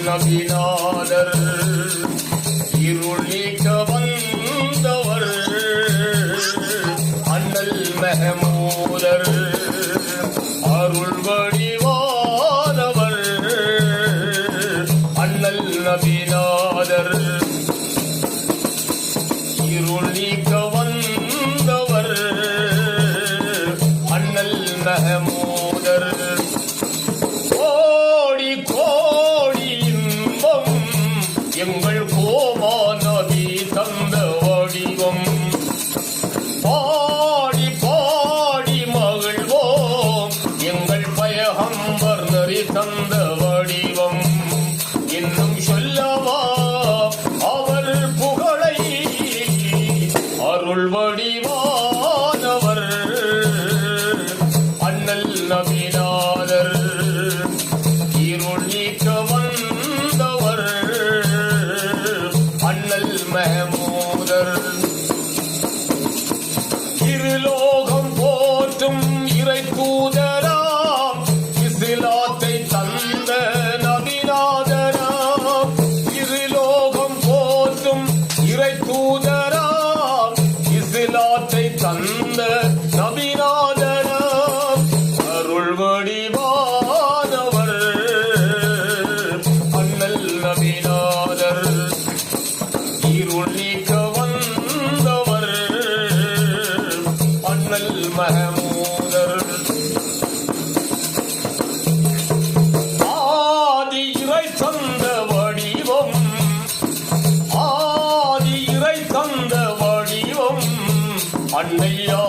நபிநாதர் இருள் நீக்க வந்தவர் அண்ணல் மெஹமூதர் அருள் வடிவானவர் அண்ணல் நபிநாதர் இருள் நீக்க வந்தவர் அண்ணல் மெஹமூதர் கோடி கோடி இன்பம் எங்கள் கோமா நபி தந்த வடிவம் பாடி பாடி மகிழ்வோம் எங்கள் பயகம்பர் நபி தந்த வடிவம் இன்னும் சொல்லவா அவர் புகழை அருள் வடிவானவர் அண்ணல் நபிநாதர் இருள் நீக்க வந்தவர் அண்ணல் மெஹமூதர் இருலோகம் போற்றும் இறை தூதராம் இஸ்லாத்தை தந்த நபிநாதராம் இருலோகம் போற்றும் இறை தூதராம் இஸ்லாத்தை தந்த நபிநாதராம் அருள் வடிவானவர் அண்ணல் நபிநாதர் இருள் நீக்க வந்தவர் அண்ணல் மெஹமூதர் ஆதி இறை தந்த வடிவம் ஆதி இறை தந்த வடிவம் அன்னையா